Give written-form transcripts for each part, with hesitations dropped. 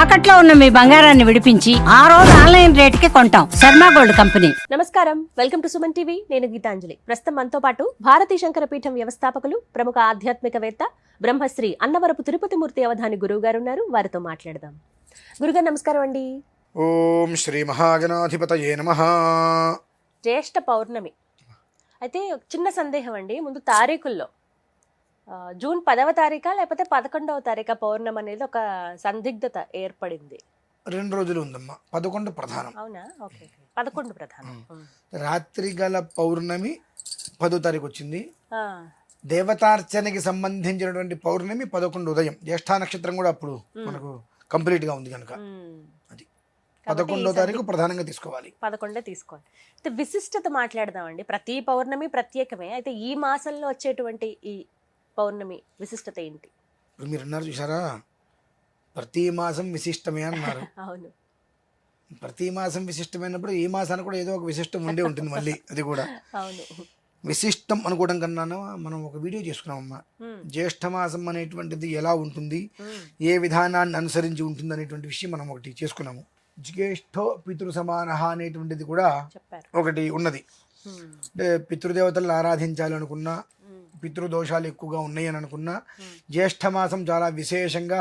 తాకట్లో ఉన్న మీ బంగారాన్ని విడిపించి ఆ రోజు ఆన్లైన్ రేటుకి కొంటాం. Sharma gold company. నమస్కారం, వెల్కమ్ టు సుమన్ టీవీ. నేను గీతాంజలి. ప్రస్తుతం మనతో పాటు భారతీ శంకర పీఠం వ్యవస్థాపకులు, ప్రముఖ ఆధ్యాత్మికవేత్త, బ్రహ్మశ్రీ అన్నవరపు తిరుపతిమూర్తి అవధాని గురువు గారు ఉన్నారు. వారితో మాట్లాడదాం. గురుగారు నమస్కారం అండి. ఓం శ్రీ మహాగణాధిపతయే నమః. జ్యేష్ఠ పౌర్ణమి అయితే చిన్న సందేహం అండి. ముందు తారీఖుల్లో జూన్ 10వ తారీఖా లేకపోతే 11వ తారీఖా పౌర్ణమి అనేది ఒక సందిగ్ధత ఏర్పడింది. 2 రోజులు ఉందమ్మా. 11 ప్రధానం. అవునా? ఓకే, 11 ప్రధానం. రాత్రి గల పౌర్ణమి 10వ తారీఖు వచ్చింది. దేవతార్చనకి సంబంధించినటువంటి పౌర్ణమి 11 ఉదయం. జ్యేష్ఠ నక్షత్రం కూడా అప్పుడు మనకు కంప్లీట్ గా ఉంది కనుక అది 11వ తారీఖు ప్రధానంగా తీసుకోవాలి. 11 తీసుకోవాలి. అయితే విశిష్టత మాట్లాడదామండి. ప్రతి పౌర్ణమి ప్రత్యేకమే. అయితే ఈ మాసంలో వచ్చేటువంటి ఈ పౌర్ణమి విశిష్టత ఏంటి? ఇప్పుడు మీరు అన్నారు చూసారా, ప్రతి మాసం విశిష్టమే అన్నారు. అవును, ప్రతి మాసం విశిష్టమైనప్పుడు ఈ మాసానికి కూడా ఏదో ఒక విశిష్టం ఉండే ఉంటుంది మళ్ళీ. అది కూడా అవును. విశిష్టం అనుకోవడం కన్నా మనం ఒక వీడియో చేసుకున్నామమ్మా. జ్యేష్ఠ మాసం అనేటువంటిది ఎలా ఉంటుంది, ఏ విధానాన్ని అనుసరించి ఉంటుంది అనేటువంటి విషయం మనం ఒకటి చేసుకున్నాము. జ్యేష్ఠో పితృ సమాన అనేటువంటిది కూడా ఒకటి ఉన్నది. అంటే పితృదేవతలను ఆరాధించాలి అనుకున్నా, పితృదోషాలు ఎక్కువగా ఉన్నాయి అని అనుకున్నా, జ్యేష్ఠ మాసం చాలా విశేషంగా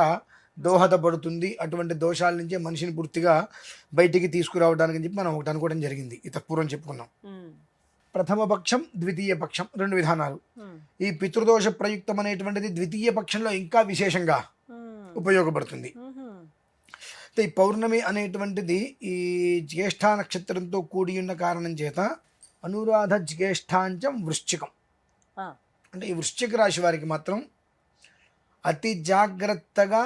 దోహదపడుతుంది. అటువంటి దోషాల నుంచే మనిషిని పూర్తిగా బయటికి తీసుకురావడానికి అని చెప్పి మనం ఒకటి అనుకోవడం జరిగింది. పూర్వం చెప్పుకున్నాం. ప్రథమ పక్షం, ద్వితీయ పక్షం, 2 విధానాలు. ఈ పితృదోష ప్రయుక్తం అనేటువంటిది ద్వితీయ పక్షంలో ఇంకా విశేషంగా ఉపయోగపడుతుంది. ఈ పౌర్ణమి అనేటువంటిది ఈ జ్యేష్ఠ నక్షత్రంతో కూడి ఉన్న కారణం చేత అనురాధ జ్యేష్ఠాంచం వృశ్చికం. అంటే ఈ వృశ్చిక రాశి వారికి మాత్రం అతి జాగ్రత్తగా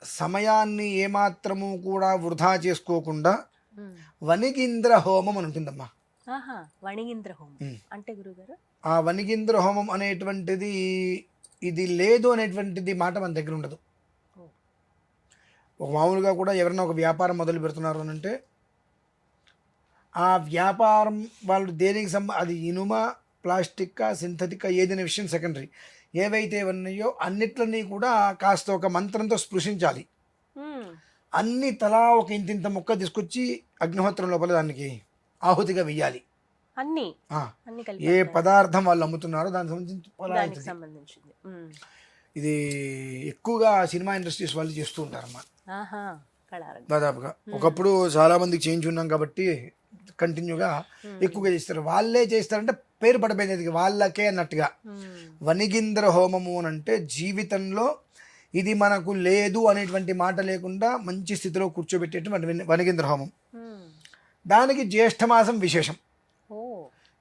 సమయాన్ని ఏమాత్రము కూడా వృధా చేసుకోకుండా వణిగింద్ర హోమం అని ఉంటుందమ్మా. వణిగింద్ర హోమం అంటే గురుగారు, ఆ వణిగింద్ర హోమం అనేటువంటిది ఇది లేదు అనేటువంటిది మాట మన దగ్గర ఉండదు. ఒక మామూలుగా కూడా ఎవరైనా ఒక వ్యాపారం మొదలు పెడుతున్నారు అని అంటే ఆ వ్యాపారం వాళ్ళు దేనికి అది ఇనుమ, ప్లాస్టిక్, సింథటిక్ ఏదైనా విషయం సెకండరీ. ఏవైతే ఉన్నాయో అన్నిట్లనీ కూడా కాస్త ఒక మంత్రంతో స్పృశించాలి. అన్ని తలా ఒక ఇంతింత ముక్క తీసుకొచ్చి అగ్నిహోత్రం లోపల దానికి ఆహుతిగా వెయ్యాలి. అన్ని ఏ పదార్థం వాళ్ళు అమ్ముతున్నారో దానికి సంబంధించింది. ఇది ఎక్కువగా సినిమా ఇండస్ట్రీస్ వాళ్ళు చేస్తూ ఉంటారమ్మా దాదాపుగా. ఒకప్పుడు చాలా మందికి చేయించున్నాం కాబట్టి కంటిన్యూగా ఎక్కువగా చేస్తారు. వాళ్ళే చేస్తారంటే పేరు పడిపోయింది వాళ్ళకే అన్నట్టుగా. వణిగింద్ర హోమము అని అంటే జీవితంలో ఇది మనకు లేదు అనేటువంటి మాట లేకుండా మంచి స్థితిలో కూర్చోబెట్టేటువంటి వణిగింద్ర హోమం. దానికి జ్యేష్ఠ మాసం విశేషం.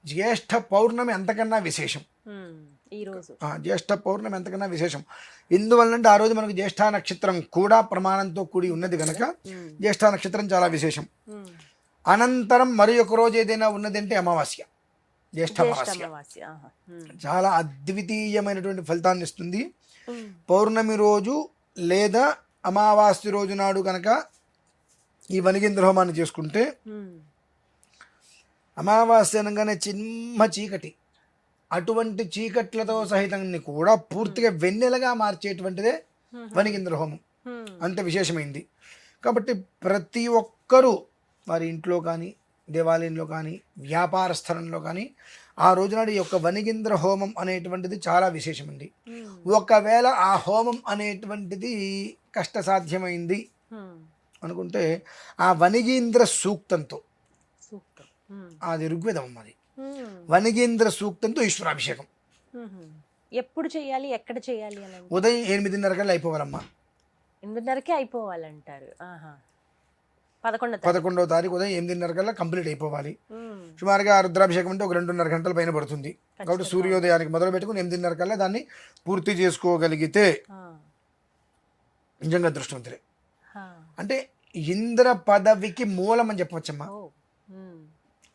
జ్యేష్ఠ పౌర్ణమి అంతకన్నా విశేషం. జ్యేష్ఠ పౌర్ణమి ఎంతకన్నా విశేషం. ఎందువల్లంటే ఆ రోజు మనకు జ్యేష్ఠ నక్షత్రం కూడా ప్రమాణంతో కూడి ఉన్నది కనుక జ్యేష్ఠ నక్షత్రం చాలా విశేషం. అనంతరం మరి ఒక రోజు ఏదైనా ఉన్నది అంటే అమావాస్య, జ్యేష్ఠ అమావాస్య చాలా అద్వితీయమైనటువంటి ఫలితాన్ని ఇస్తుంది. పౌర్ణమి రోజు లేదా అమావాస్య రోజు నాడు కనుక ఈ వణిగింద్ర హోమాన్ని చేసుకుంటే అమావాస్య అనగానే చిన్న చీకటి, అటువంటి చీకట్లతో సహితాన్ని కూడా పూర్తిగా వెన్నెలగా మార్చేటువంటిదే వణిగింద్ర హోమం. అంత విశేషమైంది. కాబట్టి ప్రతి ఒక్కరూ వారి ఇంట్లో కానీ, దేవాలయంలో కానీ, వ్యాపార స్థలంలో కానీ ఆ రోజునాడు ఈ యొక్క వణిగింద్ర హోమం అనేటువంటిది చాలా విశేషమండి. ఒకవేళ ఆ హోమం అనేటువంటిది కష్టసాధ్యమైంది అనుకుంటే ఆ వణిగీంద్ర సూక్తంతో, అది ఋగ్వేదం అది, వణిగేంద్ర సూక్తంతో ఈశ్వరాభిషేకం ఎప్పుడు చేయాలి, ఎక్కడ చేయాలి? ఉదయం 8:30 కల్లా అయిపోవాలమ్మా. 8:30కే అయిపోవాలంటారు. 11వ తారీఖు ఉదయం 8:30 కల్లా కంప్లీట్ అయిపోవాలి. సుమారుగా రుద్రాభిషేకం అంటే ఒక 2.5 గంటల పైన పడుతుంది. కాబట్టి సూర్యోదయానికి మొదలు పెట్టుకుని 8:30 కల్లా దాన్ని పూర్తి చేసుకోగలిగితే నిజంగా అదృష్టవంతులే. అంటే ఇంద్ర పదవికి మూలం అని చెప్పవచ్చమ్మా.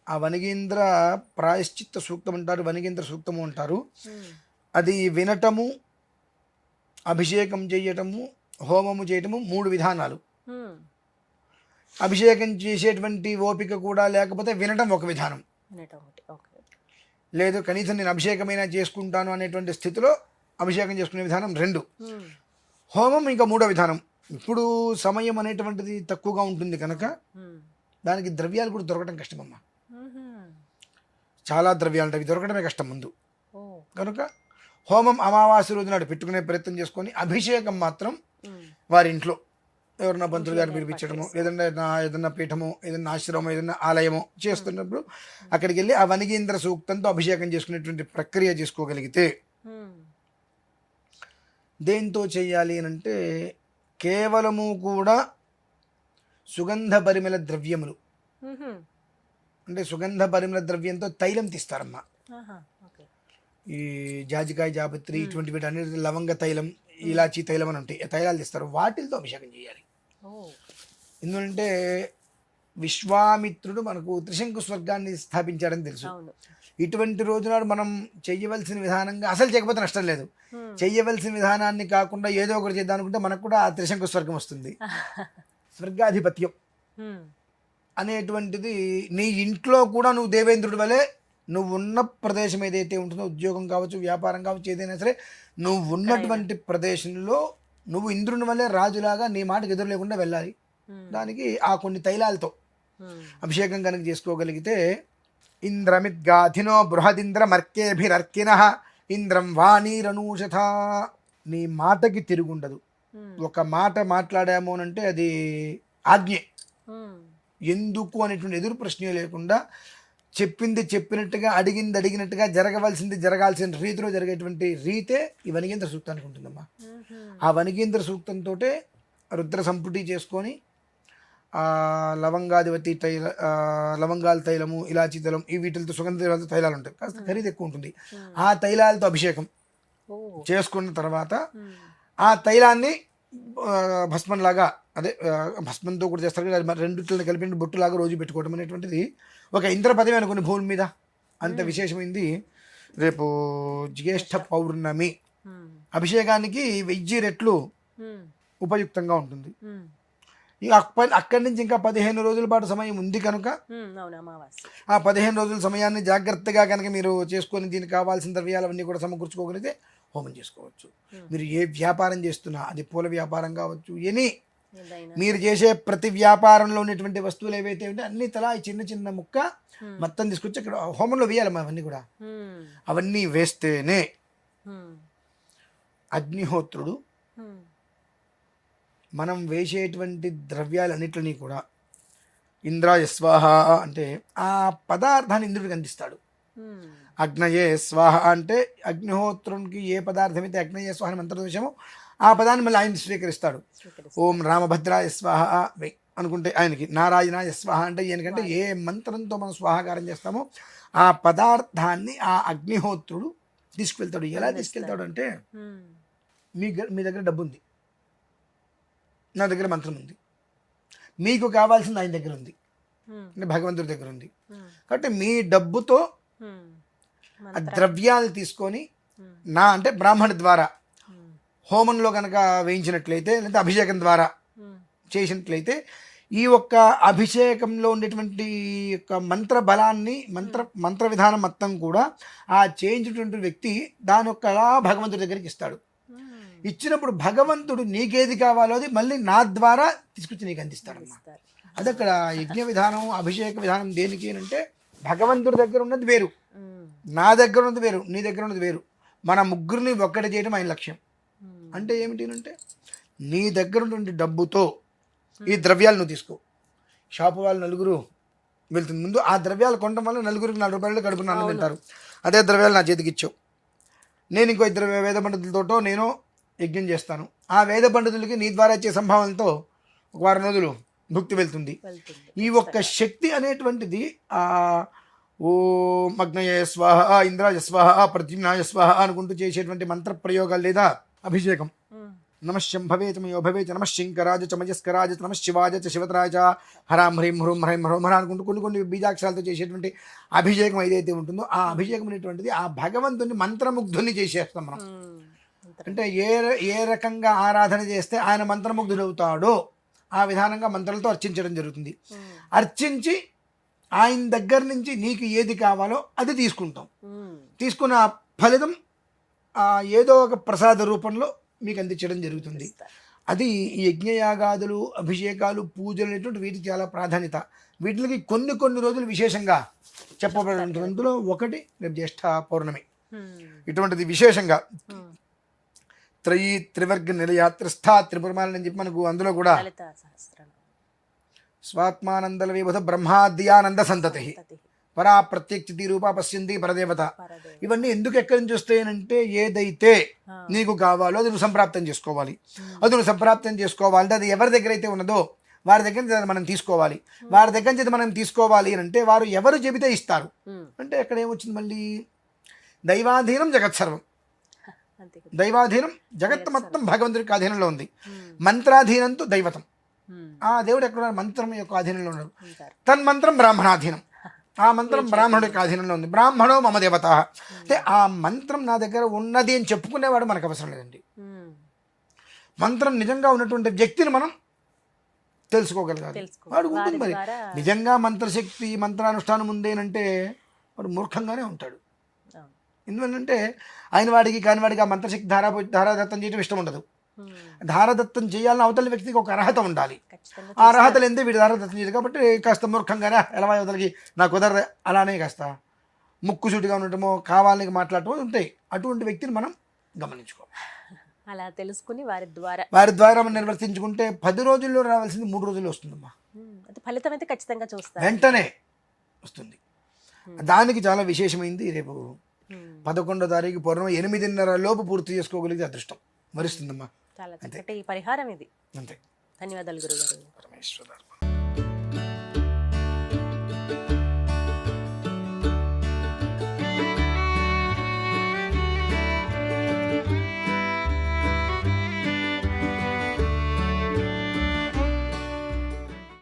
ఆ వణిగేంద్ర ప్రాయశ్చిత్త సూక్తం అంటారు, వణిగేంద్ర సూక్తము అంటారు. అది వినటము, అభిషేకం చేయటము, హోమము చేయటము 3 విధానాలు. అభిషేకం చేసేటువంటి ఓపిక కూడా లేకపోతే వినటం ఒక విధానం. లేదు కనీసం నేను అభిషేకమైనా చేసుకుంటాను అనేటువంటి స్థితిలో అభిషేకం చేసుకునే విధానం 2. హోమం ఇంకా 3వ విధానం. ఇప్పుడు సమయం అనేటువంటిది తక్కువగా ఉంటుంది కనుక దానికి ద్రవ్యాలు కూడా దొరకడం కష్టమమ్మా. చాలా ద్రవ్యాలు అవి దొరకడమే కష్టం ముందు. కనుక హోమం అమావాస్య రోజు నాడు పెట్టుకునే ప్రయత్నం చేసుకొని అభిషేకం మాత్రం వారి ఇంట్లో ఎవరన్నా పంతులు గారు పిలిపించడము, ఏదన్నా పీఠమో, ఏదన్నా ఆశ్రమం, ఏదన్నా ఆలయమో చేస్తున్నప్పుడు అక్కడికి వెళ్ళి ఆ వనిగేంద్ర సూక్తంతో అభిషేకం చేసుకునేటువంటి ప్రక్రియ చేసుకోగలిగితే, దేంతో చేయాలి అని అంటే కేవలము కూడా సుగంధ పరిమళ ద్రవ్యములు, అంటే సుగంధ పరిమళ ద్రవ్యంతో తైలం తీస్తారమ్మా. ఈ జాజికాయ, జాపత్రి ఇటువంటి వీటి అన్ని లవంగ తైలం, ఇలాచీ తైలం అని ఉంటాయి, తైలాలు తీస్తారు, వాటితో అభిషేకం చేయాలి. ఎందుకంటే విశ్వామిత్రుడు మనకు త్రిశంకు స్వర్గాన్ని స్థాపించాడని తెలుసు. ఇటువంటి రోజునాడు మనం చెయ్యవలసిన విధానంగా అసలు చేయకపోతే నష్టం లేదు, చెయ్యవలసిన విధానాన్ని కాకుండా ఏదో ఒకటి చేద్దాం అనుకుంటే మనకు కూడా ఆ త్రిశంకు స్వర్గం వస్తుంది. స్వర్గాధిపత్యం అనేటువంటిది నీ ఇంట్లో కూడా నువ్వు దేవేంద్రుడి వలె నువ్వు ఉన్న ప్రదేశం ఏదైతే ఉంటుందో, ఉద్యోగం కావచ్చు, వ్యాపారం కావచ్చు, ఏదైనా సరే నువ్వు ఉన్నటువంటి ప్రదేశంలో నువ్వు ఇంద్రుని వల్లే రాజులాగా నీ మాటకు ఎదురు లేకుండా వెళ్ళాలి. దానికి ఆ కొన్ని తైలాలతో అభిషేకం కనుక చేసుకోగలిగితే ఇంద్రమిద్గాధినో బృహదింద్ర మర్కేభిరర్కిన ఇంద్రం వాణీరనూషథ, నీ మాటకి తిరుగుండదు. ఒక మాట మాట్లాడాము అంటే అది ఆజ్ఞే, ఎందుకు అనేటువంటి ఎదురు ప్రశ్నే లేకుండా చెప్పింది చెప్పినట్టుగా, అడిగింది అడిగినట్టుగా, జరగవలసింది జరగాల్సిన రీతిలో జరిగేటువంటి రీతే ఈ వనిగేంద్ర సూక్తానికి ఉంటుందమ్మా. ఆ వనిగేంద్ర సూక్తంతో రుద్ర సంపుటి చేసుకొని లవంగాధిపతి లవంగాల తైలము, ఇలాచీ తైలం, ఈ వీటితో సుగంధ తైలాలు ఉంటాయి, కాస్త ఖరీదు ఎక్కువ ఉంటుంది. ఆ తైలాలతో అభిషేకం చేసుకున్న తర్వాత ఆ తైలాన్ని భస్మంలాగా, అదే భస్మంతో కూడా చేస్తారు కదా, రెండిట్లని కలిపి బొట్టులాగా రోజు పెట్టుకోవడం అనేటువంటిది ఒక ఇంద్ర పదవి అనుకుని భూమి మీద అంత విశేషమైంది. రేపు జ్యేష్ఠ పౌర్ణమి అభిషేకానికి 1000 రెట్లు ఉపయుక్తంగా ఉంటుంది. ఇక అక్కడి నుంచి ఇంకా 15 రోజుల పాటు సమయం ఉంది కనుక ఆ 15 రోజుల సమయాన్ని జాగ్రత్తగా కనుక మీరు చేసుకొని దీనికి కావాల్సిన ద్రవ్యాలన్నీ కూడా సమకూర్చుకోగలిగితే హోమం చేసుకోవచ్చు. మీరు ఏ వ్యాపారం చేస్తున్నా, అది పూల వ్యాపారం కావచ్చు, మీరు చేసే ప్రతి వ్యాపారంలో ఉన్నటువంటి వస్తువులు ఏవైతే ఉంటే అన్ని తలా చిన్న చిన్న ముక్క మొత్తం తీసుకొచ్చి అక్కడ హోమంలో వేయాలమ్మా. అవన్నీ కూడా అవన్నీ వేస్తేనే అగ్నిహోత్రుడు మనం వేసేటువంటి ద్రవ్యాలన్నిటిని కూడా ఇంద్రాయ స్వాహ అంటే ఆ పదార్థాన్ని ఇంద్రుడికి అందిస్తాడు. అగ్నయే స్వాహ అంటే అగ్నిహోత్రునికి ఏ పదార్థం అయితే అగ్నయే స్వాహ అని మంత్రం చూసామో ఆ పదాన్ని మళ్ళీ ఆయన స్వీకరిస్తాడు. ఓం రామభద్రాయ స్వాహ అనుకుంటే ఆయనకి, నారాయణాయ స్వాహ అంటే ఈయనకంటే ఏ మంత్రంతో మనం స్వాహాకారం చేస్తామో ఆ పదార్థాన్ని ఆ అగ్నిహోత్రుడు తీసుకువెళ్తాడు. ఎలా తీసుకెళ్తాడు అంటే, మీ దగ్గర డబ్బు ఉంది, నా దగ్గర మంత్రం ఉంది, మీకు కావాల్సింది ఆయన దగ్గర ఉంది, అంటే భగవంతుడి దగ్గర ఉంది. కాబట్టి మీ డబ్బుతో ఆ ద్రవ్యాలు తీసుకొని నా అంటే బ్రాహ్మణి ద్వారా హోమంలో కనుక వేయించినట్లయితే, లేదా అభిషేకం ద్వారా చేసినట్లయితే ఈ ఒక్క అభిషేకంలో ఉండేటువంటి యొక్క మంత్ర బలాన్ని, మంత్ర విధానం మొత్తం కూడా ఆ చేయించినటువంటి వ్యక్తి దాని యొక్క భగవంతుడి దగ్గరికి ఇస్తాడు. ఇచ్చినప్పుడు భగవంతుడు నీకేది కావాలో అది మళ్ళీ నా ద్వారా తీసుకొచ్చి నీకు అందిస్తాడమ్మా. అది అక్కడ యజ్ఞ విధానం, అభిషేక విధానం దేనికి అంటే భగవంతుడి దగ్గర ఉన్నది వేరు, నా దగ్గర ఉన్నది వేరు, నీ దగ్గర ఉన్నది వేరు, మన ముగ్గురిని ఒక్కటి చేయడం ఆయన లక్ష్యం. అంటే ఏమిటి అంటే, నీ దగ్గర ఉన్నటువంటి డబ్బుతో ఈ ద్రవ్యాలు నువ్వు తీసుకో. షాపు వాళ్ళు 4 వెళ్తుంది, ముందు ఆ ద్రవ్యాలు కొనడం వల్ల 4కి 4 రూపాయలు కడుపున అన్నం తింటారు. అదే ద్రవ్యాలు నా చేతికి ఇచ్చావు, నేను ఇంకో 2 వేద పండితులతో నేను యజ్ఞం చేస్తాను, ఆ వేద పండితులకి నీ ద్వారా ఇచ్చే సంభావనతో 1 వారం రోజులు భుక్తి వెళ్తుంది. ఈ ఒక్క శక్తి అనేటువంటిది ఓం అగ్నయ స్వాహ, ఇంద్రాయ స్వాహ, ప్రద్యుమ్నాయ స్వాహ అనుకుంటూ చేసేటువంటి మంత్ర ప్రయోగాలు లేదా అభిషేకం, నమశంభవే చమయో భవే చ నమశంకరాజ చమయస్కరాజ నమశివాజ చ శివతరాజ హరాం హ్రీం హ్రూం హ్రైం హ్రోం హర అనుకుంటూ కొన్ని బీజాక్షరాలతో చేసేటువంటి అభిషేకం ఏదైతే ఉంటుందో ఆ అభిషేకం అనేటువంటిది ఆ భగవంతుని మంత్రముగ్ధుని చేసేస్తాం మనం. అంటే ఏ రకంగా ఆరాధన చేస్తే ఆయన మంత్రముగ్ధుడవుతాడో ఆ విధానంగా మంత్రాలతో అర్చించడం జరుగుతుంది. అర్చించి ఆయన దగ్గర నుంచి నీకు ఏది కావాలో అది తీసుకుంటాం. తీసుకున్న ఫలితం ఏదో ఒక ప్రసాద రూపంలో మీకు అందించడం జరుగుతుంది. అది ఈ యజ్ఞయాగాదులు, అభిషేకాలు, పూజలు అనేటువంటి వీటికి చాలా ప్రాధాన్యత. వీటికి కొన్ని రోజులు విశేషంగా చెప్పబడినందులో ఒకటి రేపు జ్యేష్ఠ పౌర్ణమి. ఇటువంటిది విశేషంగా త్రివర్గ నిలయాత్రస్థ త్రిపురమాలని చెప్పి మనకు అందులో కూడా స్వాత్మానందల విభూత బ్రహ్మాద్యానంద సంతతి పరా ప్రత్యక్షితి రూపా పశ్యంతి పరదేవత. ఇవన్నీ ఎందుకు ఎక్కడి నుంచి వస్తాయనంటే ఏదైతే నీకు కావాలో అది నువ్వు సంప్రాప్తం చేసుకోవాలి. అది నువ్వు సంప్రాప్తం చేసుకోవాలి అది ఎవరి దగ్గర అయితే ఉన్నదో వారి దగ్గర నుంచి మనం తీసుకోవాలి. వారి దగ్గర నుంచి మనం తీసుకోవాలి అని అంటే వారు ఎవరు చెబితే ఇస్తారు. అంటే అక్కడ ఏమొచ్చింది మళ్ళీ దైవాధీనం జగత్సర్వం. దైవాధీనం జగత్ మొత్తం భగవంతుడికి అధీనంలో ఉంది. మంత్రాధీనంతో దైవతం. ఆ దేవుడు ఎక్కడ మంత్రం యొక్క అధీనంలో ఉన్నాడు. తన్మంత్రం బ్రాహ్మణాధీనం. ఆ మంత్రం బ్రాహ్మణుడి యొక్క అధీనంలో ఉంది. బ్రాహ్మణో మమ దేవత. అంటే ఆ మంత్రం నా దగ్గర ఉన్నది అని చెప్పుకునేవాడు మనకు అవసరం లేదండి. మంత్రం నిజంగా ఉన్నటువంటి వ్యక్తిని మనం తెలుసుకోగలగాలి. వాడు ఉంటుంది మరి నిజంగా మంత్రశక్తి మంత్రానుష్ఠానం ఉందేనంటే వాడు మూర్ఖంగానే ఉంటాడు. ఎందువల్లంటే వాడికి ఆ మంత్రశక్తి ధారాదత్తం చేయడం ఇష్టం ఉండదు. ధారాదత్తం చేయాలని అవతల వ్యక్తికి ఒక అర్హత ఉండాలి. ఆ అర్హతలు ఎందే వీడు ధారాదత్తం చేయదు కాబట్టి కాస్త మూర్ఖంగానే ఎలా అవతలకి నాకు కుదరదు అలానే కాస్త ముక్కుసూటిగా ఉండటమో కావాలని మాట్లాడటమో ఉంటాయి. అటువంటి వ్యక్తిని మనం గమనించుకోవాలి. అలా తెలుసుకుని వారి ద్వారా మనం నిర్వర్తించుకుంటే 10 రోజుల్లో రావాల్సింది 3 రోజుల్లో వస్తుందమ్మా. ఫలితం అయితే ఖచ్చితంగా చూస్తాం, వెంటనే వస్తుంది. దానికి చాలా విశేషమైంది. రేపు 11వ తారీఖు పౌర్ణమి 8:30 లోపు పూర్తి చేసుకోగలిగితే అదృష్టం వరిస్తుందమ్మా. చాలా చక్కటి పరిహారం ఇది. అంతే. ధన్యవాదాలు గురుగారు. పరమేశ్వర.